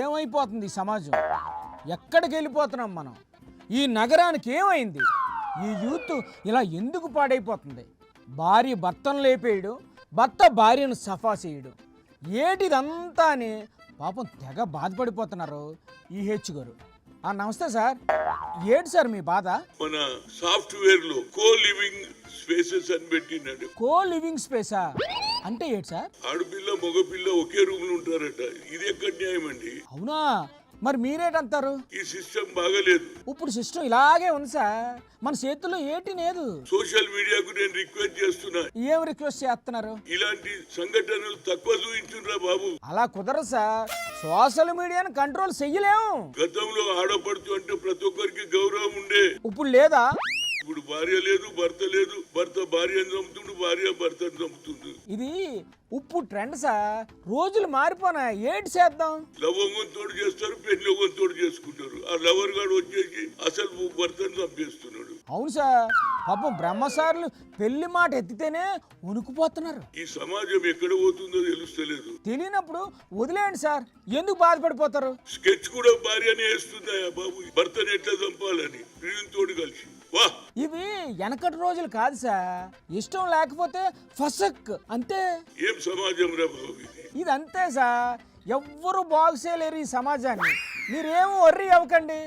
ఏమైపోతుంది ఈ సమాజం? ఎక్కడికి వెళ్ళిపోతున్నాం మనం? ఈ నగరానికి ఏమైంది? ఈ యూత్ ఇలా ఎందుకు పాడైపోతుంది? భార్య భర్తను లేపేయడు, భర్త భార్యను సఫా చేయడు. ఏటిదంతా అని పాపం తెగ బాధపడిపోతున్నారు ఈ హెచ్ గారు. నమస్తే సార్. ఏంటి సార్ మీ బాధ? మన సాఫ్ట్వేర్ లో కో లివింగ్ స్పేసెస్ అని పెట్టినాడు. కో లివింగ్ స్పేసా అంటే ఏంటి సార్? ఆడపిల్ల మగపిల్ల ఒకే రూమ్ లో ఉంటారట. ఇది ఎక్కడ న్యాయం అండి? అవునా? మరి మీరేటంటారు? ఈ సిస్టమ్ బాగలేదు. ఇప్పుడు సిస్టమ్ ఇలాగే ఉంది సార్, మన చేతుల్లో ఏటి లేదు. సోషల్ మీడియాకు నేను రిక్వెస్ట్ చేస్తున్నా. ఏం రిక్వెస్ట్ చేస్తున్నారు? ఇలాంటి సంఘటనలు తక్కువ చూపించురా బాబు. అలా కుదరదు సార్, సోషల్ మీడియాను కంట్రోల్ చెయ్యలేము. గతంలో ఆడపడుతు అంటే ప్రతి ఒక్కరికి గౌరవం ఉండే. ఇప్పుడు లేదా? ఇప్పుడు భార్య లేదు, భర్త లేదు. భర్త భార్యను చంపుతుండు, భార్య భర్తను చంపుతుంది. ఇది ఇప్పుడు ట్రెండ్ సార్, రోజులు మారిపోయినాయి. ఏంటి చేద్దాం? లవంగంతోడు చేస్తారు, పెళ్ళొగంతోడు చేసుకుంటారు. ఆ లవర్ గాడు వచ్చేసి అసలు భర్తను చంపేస్తున్నాడు. అవును సార్, పాపం బ్రహ్మసారులు పెళ్లి మాట ఎత్తితేనే వణుకుపోతున్నారు. ఈ సమాజం ఎక్కడ పోతుందో తెలుస్తలేదు. తెలియనప్పుడు వదిలేయండి సార్, ఎందుకు బాధపడిపోతారు? స్కెచ్ కూడా భార్యనే వేస్తుందా బాబు, భర్తను ఎట్లా చంపాలని తోడు కలిసి. వా, ఇవి వెనకటి రోజులు కాదు సార్, ఇష్టం లేకపోతే ఫసక్ అంతే. ఏం సమాజం రా బాబు ఇది? ఇది అంతే సార్, ఎవ్వరు బాగు చేయలేరు ఈ సమాజాన్ని. మీరేమో వర్రీ అవ్వకండి.